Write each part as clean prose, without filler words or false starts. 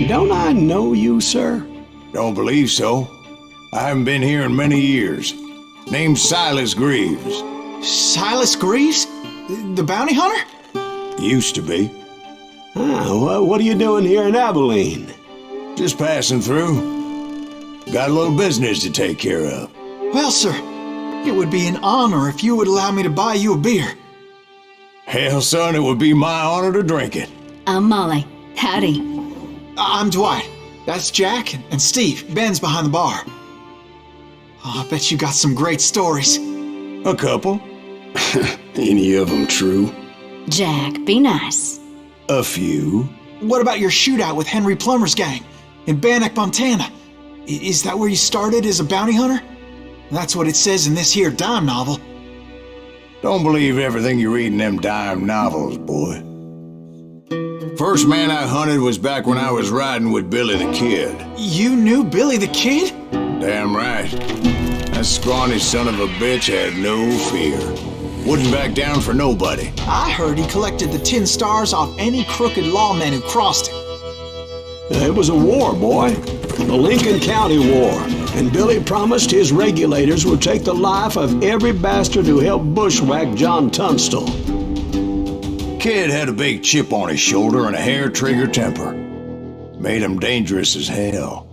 Don't I know you, sir? Don't believe so. I haven't been here in many years. Name's Silas Greaves. Silas Greaves? The bounty hunter? Used to be. What are you doing here in Abilene? Just passing through. Got a little business to take care of. Well, sir, it would be an honor if you would allow me to buy you a beer. Hell, son, it would be my honor to drink it. I'm Molly. Howdy. I'm Dwight. That's Jack and Steve. Ben's behind the bar. Oh, I bet you got some great stories. A couple. Any of them true? Jack, be nice. A few. What about your shootout with Henry Plummer's gang in Bannock, Montana? Is that where you started as a bounty hunter? That's what it says in this here dime novel. Don't believe everything you read in them dime novels, boy. First man I hunted was back when I was riding with Billy the Kid. You knew Billy the Kid? Damn right. That scrawny son of a bitch had no fear. Wouldn't back down for nobody. I heard he collected the 10 stars off any crooked lawmen who crossed him. It was a war, boy. The Lincoln County War. And Billy promised his regulators would take the life of every bastard who helped bushwhack John Tunstall. Kid had a big chip on his shoulder and a hair-trigger temper. Made him dangerous as hell.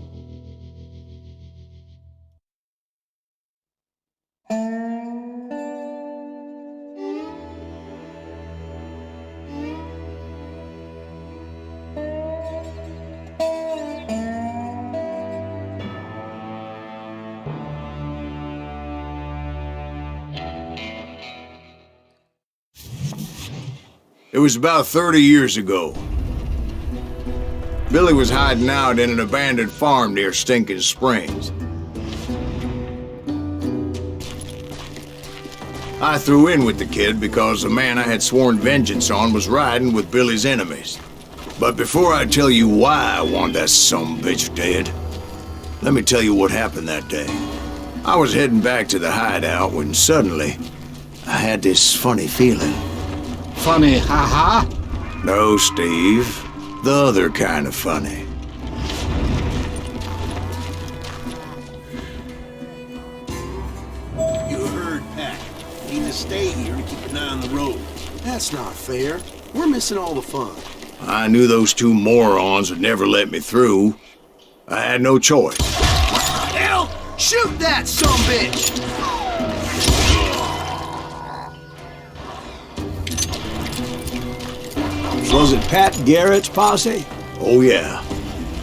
It was about 30 years ago. Billy was hiding out in an abandoned farm near Stinking Springs. I threw in with the kid because the man I had sworn vengeance on was riding with Billy's enemies. But before I tell you why I want that sumbitch dead, let me tell you what happened that day. I was heading back to the hideout when suddenly I had this funny feeling. Funny, haha? No, Steve. The other kind of funny. You heard, Pat. Need to stay here to keep an eye on the road. That's not fair. We're missing all the fun. I knew those two morons would never let me through. I had no choice. What the hell? Shoot that sumbitch! Was it Pat Garrett's posse? Oh, yeah.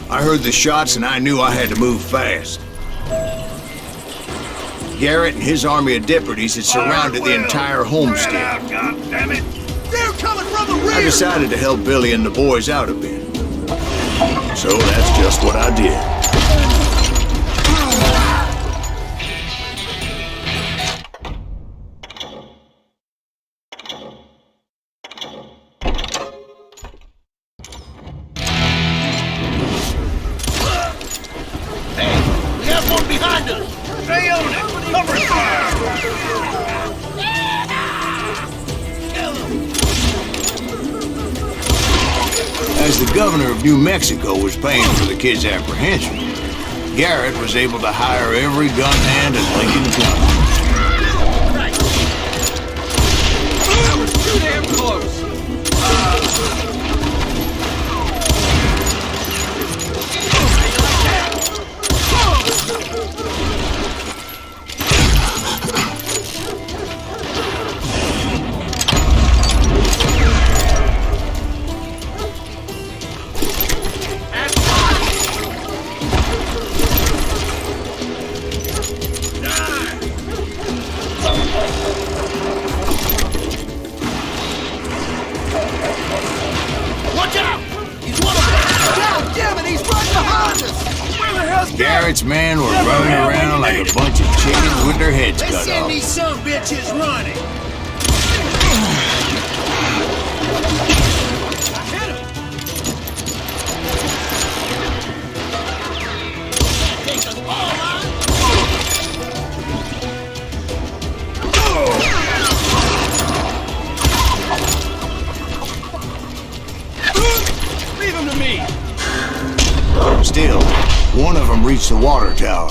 I heard the shots and I knew I had to move fast. Garrett and his army of deputies had surrounded the entire homestead. God damn it! They're coming from the rear! I decided to help Billy and the boys out a bit. So that's just what I did. As the governor of New Mexico was paying for the kid's apprehension, Garrett was able to hire every gun hand in Lincoln County. That was too damn close! Garrett's men were running around like a bunch of chickens with their heads cut off. Send these sumbitches running! Leave him to me! reach the water tower.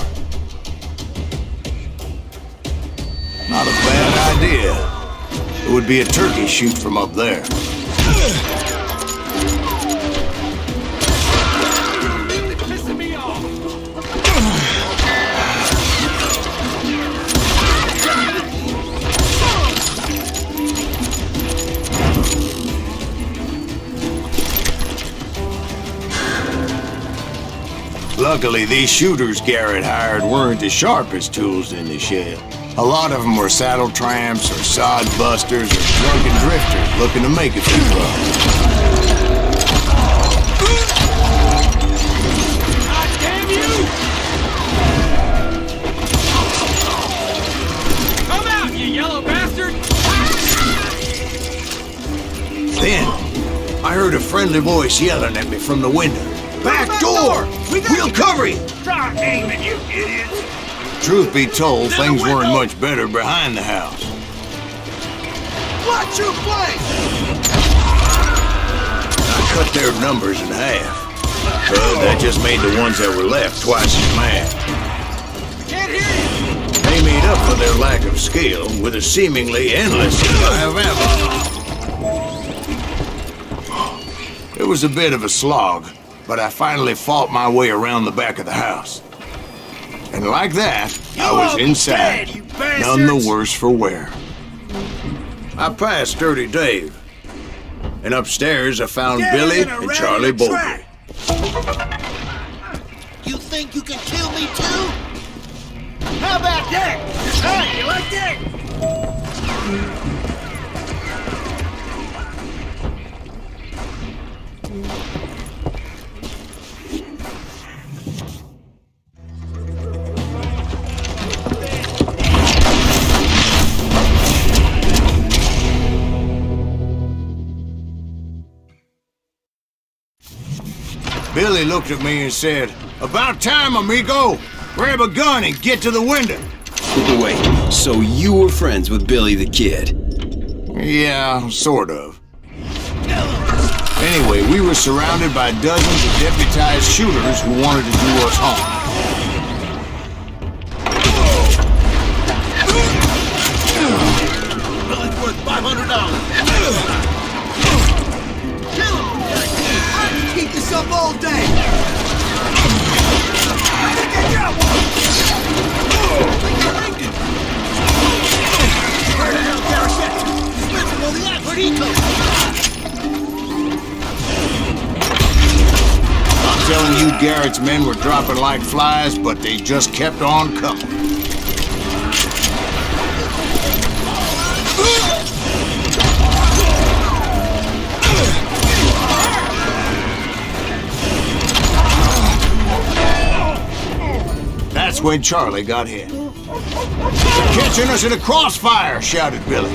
Not a bad idea. It would be a turkey shoot from up there. Luckily, these shooters Garrett hired weren't as sharp as tools in the shed. A lot of them were saddle tramps or sod busters or drunken drifters looking to make a few bucks. God damn you! Come out, you yellow bastard! Then, I heard a friendly voice yelling at me from the window. Back door! We'll cover you! Stop aiming, you idiots! Truth be told, things weren't much better behind the house. Watch your flank! I cut their numbers in half. But that just made the ones that were left twice as mad. Can't hear you! They made up for their lack of skill with a seemingly endless supply of ammo. It was a bit of a slog, but I finally fought my way around the back of the house. And like that, I was inside, none the worse for wear. I passed Dirty Dave, and upstairs I found Billy and Charlie Bowlby. You think you can kill me too? How about that? Hey, you like that? Billy looked at me and said, "About time, amigo! Grab a gun and get to the window!" Wait, so you were friends with Billy the Kid? Yeah, sort of. Anyway, we were surrounded by dozens of deputized shooters who wanted to do us harm. Billy's worth $500. Kill him! I can keep this up all day! I think I got one! Where the hell Garrett's at? Spencer, well, the act, where'd he go? I'm telling you, Garrett's men were dropping like flies, but they just kept on coming. That's when Charlie got hit. "They're catching us in a crossfire!" shouted Billy.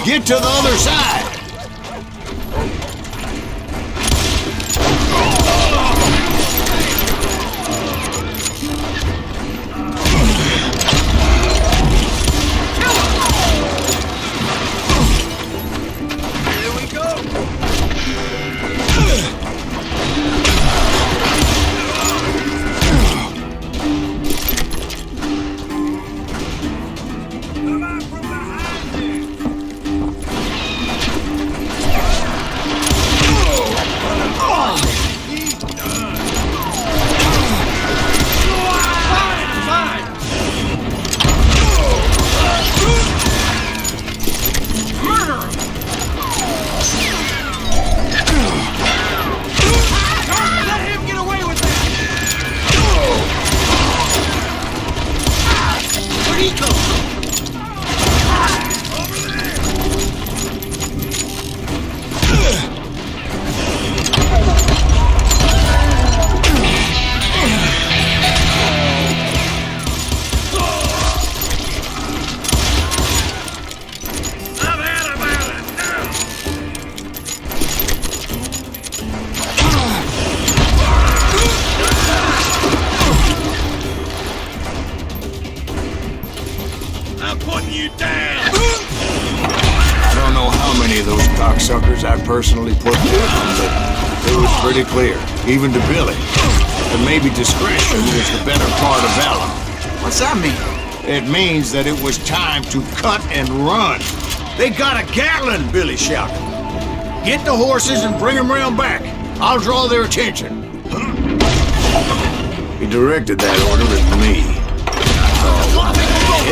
"Get to the other side!" Here we go! Come out from behind me! Fine! Murder him! Don't let him get away with that! Where'd he go? Over there! I've had about it now! I'm putting you down! I don't know how many of those cocksuckers I personally put down, but it was pretty clear, even to Billy. And maybe discretion is the better part of valor. What's that mean? It means that it was time to cut and run. They got a Gatling, Billy shouted. Get the horses and bring them round back. I'll draw their attention. He directed that order at me. What the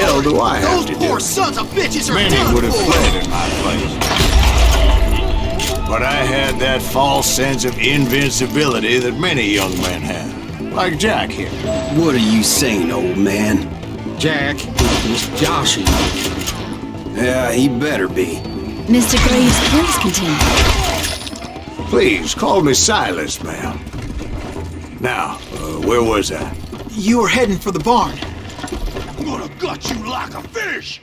hell do I have to do? Those poor sons of bitches are Many done would have for. fled in my place. But I had that false sense of invincibility that many young men have. Like Jack here. What are you saying, old man? Jack is joshing. Yeah, he better be. Mr. Graves, please continue. Please, call me Silas, ma'am. Now, where was I? You were heading for the barn. I'm gonna gut you like a fish!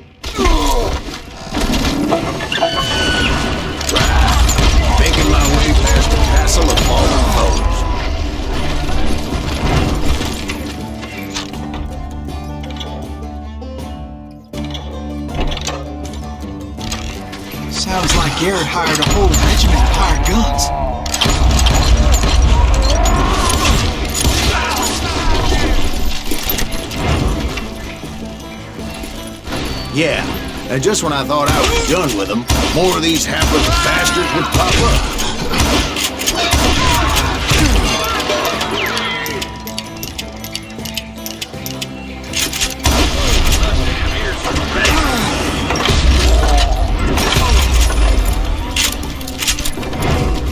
Making my way past the castle of fallen foes. Sounds like Garrett hired a whole regiment of hired guns. Yeah, and just when I thought I was done with them, more of these hapless bastards would pop up.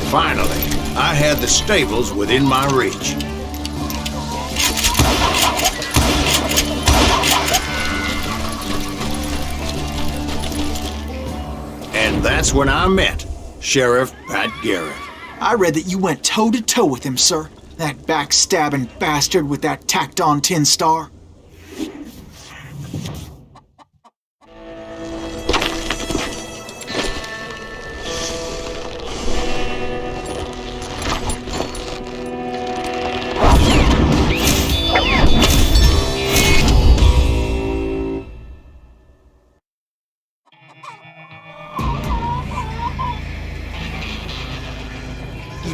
Finally, I had the stables within my reach. And that's when I met Sheriff Pat Garrett. I read that you went toe-to-toe with him, sir. That backstabbing bastard with that tacked-on tin star.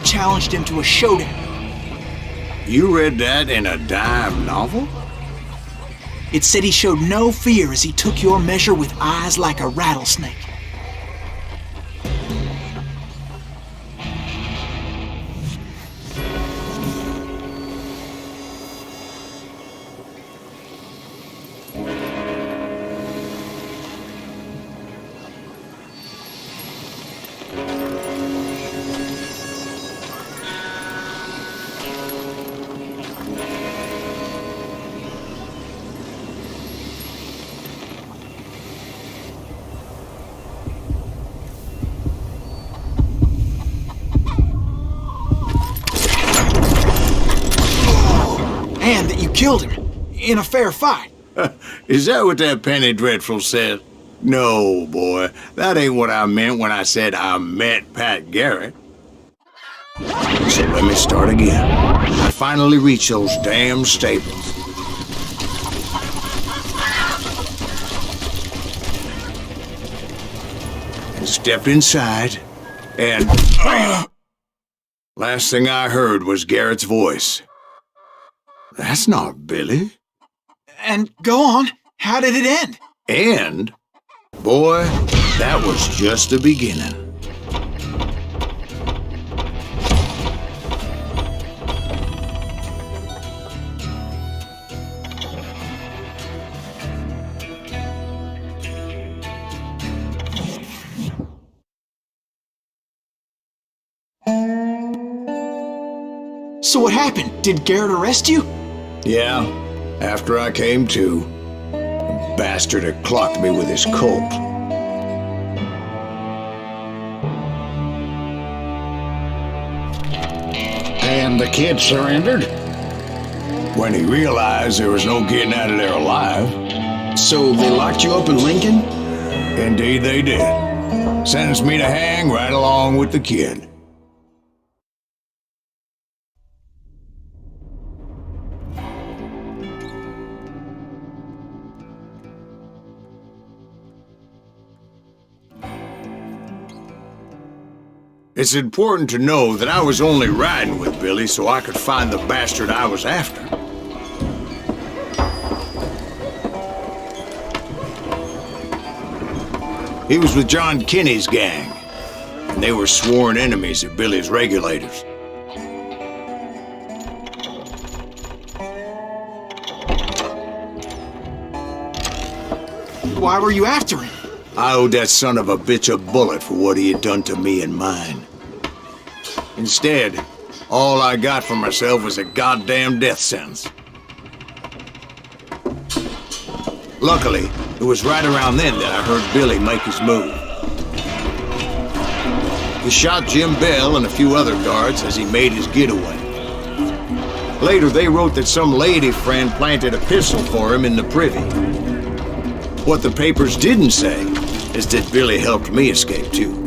Challenged him to a showdown. You read that in a dime novel? It said he showed no fear as he took your measure with eyes like a rattlesnake. And that you killed him in a fair fight. Is that what that Penny Dreadful said? No, boy. That ain't what I meant when I said I met Pat Garrett. So let me start again. I finally reached those damn stables. And stepped inside, and... last thing I heard was Garrett's voice. That's not Billy. And go on, how did it end? And, boy, that was just the beginning. So what happened? Did Garrett arrest you? Yeah, after I came to, the bastard had clocked me with his Colt. And the kid surrendered? When he realized there was no getting out of there alive. So they locked you up in Lincoln? Indeed they did. Sentenced me to hang right along with the kid. It's important to know that I was only riding with Billy so I could find the bastard I was after. He was with John Kinney's gang, and they were sworn enemies of Billy's regulators. Why were you after him? I owed that son of a bitch a bullet for what he had done to me and mine. Instead, all I got for myself was a goddamn death sentence. Luckily, it was right around then that I heard Billy make his move. He shot Jim Bell and a few other guards as he made his getaway. Later, they wrote that some lady friend planted a pistol for him in the privy. What the papers didn't say is that Billy helped me escape too.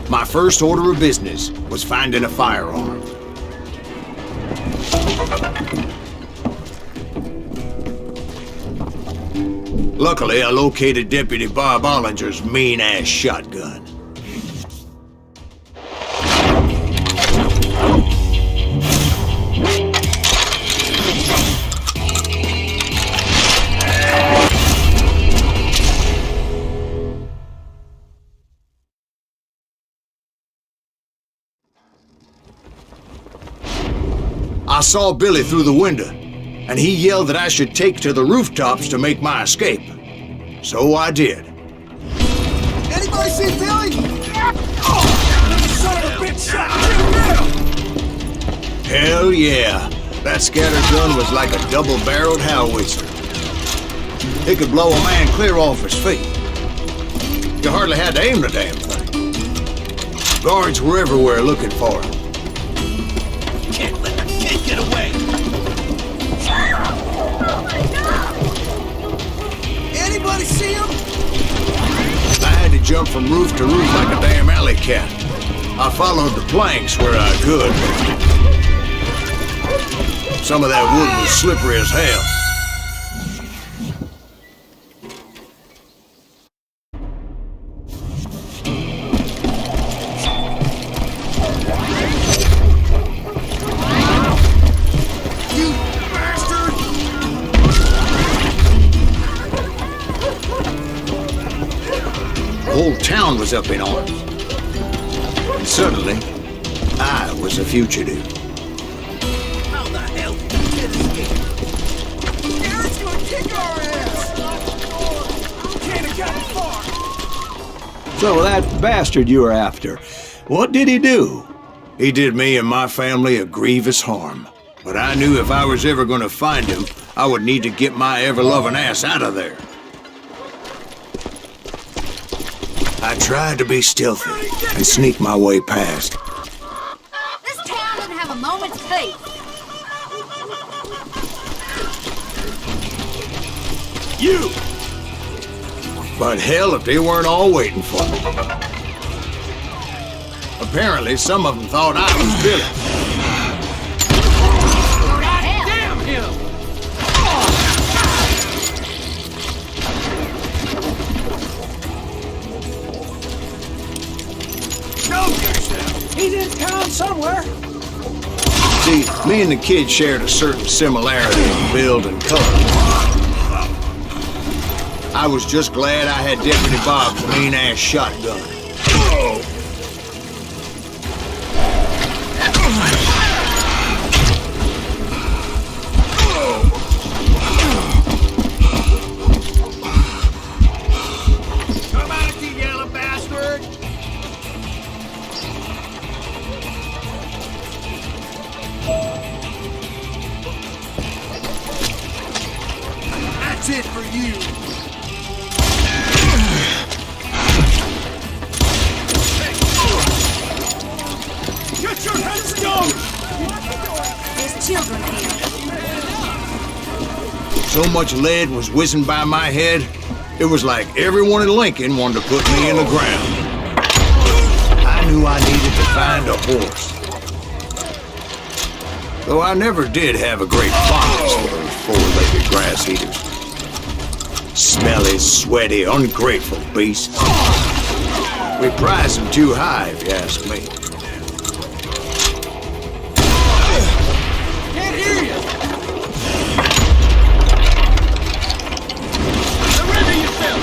My first order of business was finding a firearm. Luckily, I located Deputy Bob Ollinger's mean-ass shotgun. I saw Billy through the window, and he yelled that I should take to the rooftops to make my escape. So I did. Anybody see Billy? Oh, son of a bitch shot Jim Bell! Hell yeah. That scatter gun was like a double-barreled howitzer. It could blow a man clear off his feet. You hardly had to aim the damn thing. Guards were everywhere looking for him. Can't let the kid get away! Anybody see him? I had to jump from roof to roof like a damn alley cat. I followed the planks where I could. Some of that wood was slippery as hell. The whole town was up in arms. And suddenly, I was a fugitive. How the hell did you get escape? Garrett's gonna kick our ass! Can't have gotten far! So that bastard you were after, what did he do? He did me and my family a grievous harm. But I knew if I was ever gonna find him, I would need to get my ever-loving ass out of there. I tried to be stealthy and sneak my way past. This town doesn't have a moment's peace. You! But hell if they weren't all waiting for me. Apparently, some of them thought I was Billy. Damn him! Show yourself! He's in town somewhere! See, me and the kid shared a certain similarity in build and color. I was just glad I had Deputy Bob's mean-ass shotgun. Come out, you yellow bastard! That's it for you! Get your heads down! There's children here. So much lead was whizzing by my head, it was like everyone in Lincoln wanted to put me in the ground. I knew I needed to find a horse. Though I never did have a great fondness for those four-legged grass eaters. Smelly, sweaty, ungrateful beasts. We prize them too high, if you ask me. Can't hear you! Surrender yourself!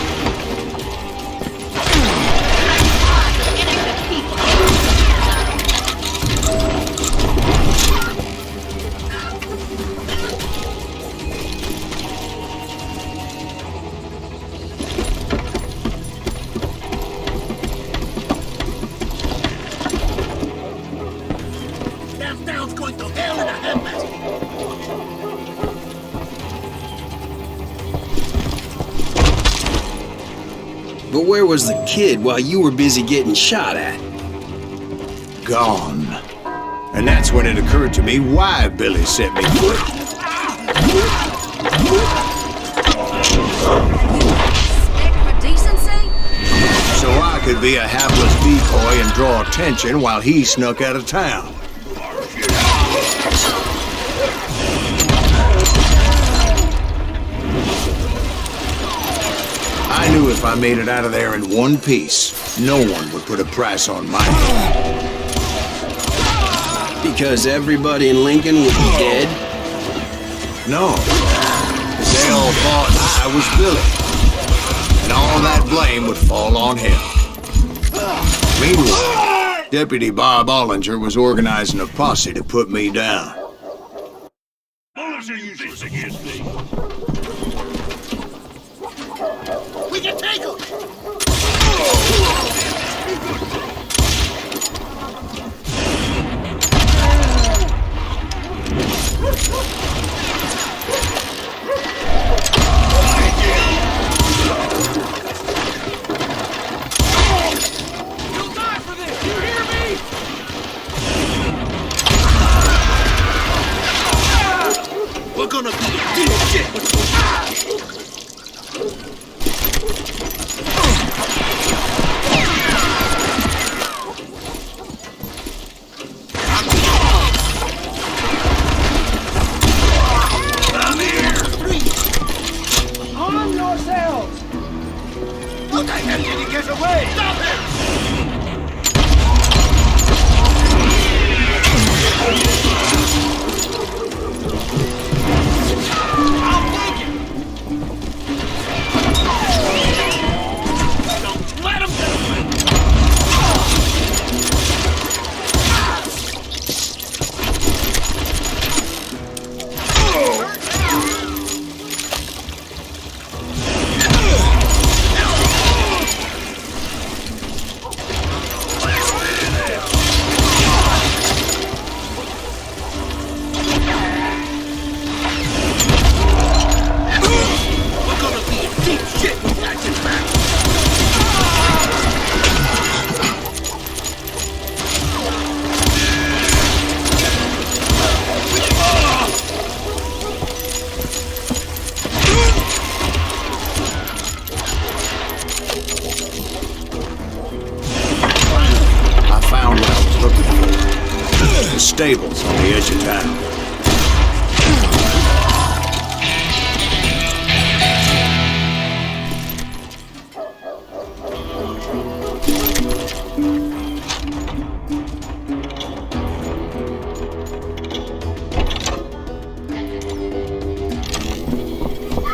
Downtown's going to hell in a handbasket! But where was the kid while you were busy getting shot at? Gone. And that's when it occurred to me why Billy set me free. For decency? So I could be a hapless decoy and draw attention while he snuck out of town. I knew if I made it out of there in one piece, no one would put a price on my head. Because everybody in Lincoln would be dead? No. They all thought I was Billy. And all that blame would fall on him. Meanwhile, Deputy Bob Ollinger was organizing a posse to put me down. Bullets are useless against me. We can take him! You'll die for this! You hear me? We're gonna be a deep shit! Arm yourselves! How the hell did he get away? Stop him! I'll take it! Don't let him get away! We're gonna be in deep shit with that back. I found what I was looking for. The stables on the edge of town.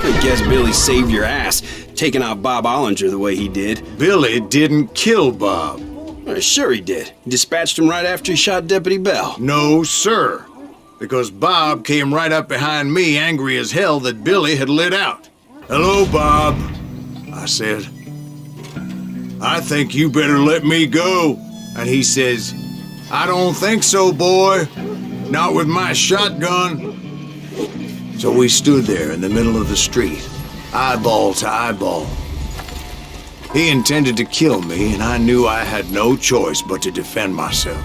I guess Billy saved your ass, taking out Bob Ollinger the way he did. Billy didn't kill Bob. Sure he did. He dispatched him right after he shot Deputy Bell. No, sir. Because Bob came right up behind me, angry as hell that Billy had lit out. "Hello, Bob," I said. "I think you better let me go." And he says, "I don't think so, boy. Not with my shotgun." So we stood there in the middle of the street, eyeball to eyeball. He intended to kill me, and I knew I had no choice but to defend myself.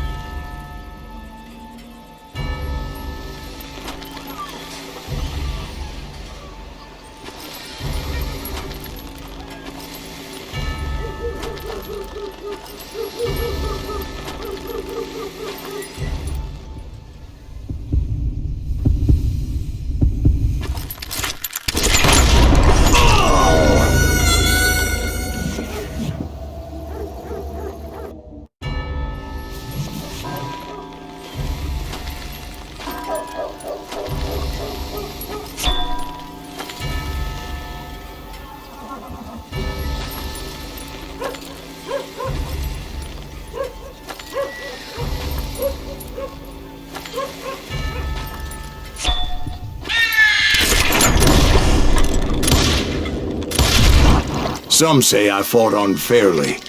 Some say I fought unfairly,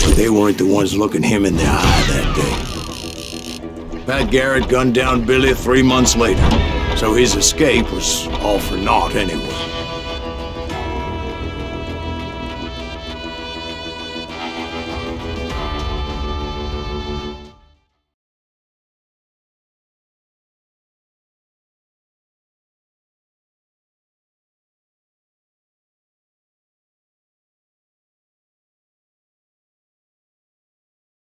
but they weren't the ones looking him in the eye that day. Pat Garrett gunned down Billy 3 months later, so his escape was all for naught anyway.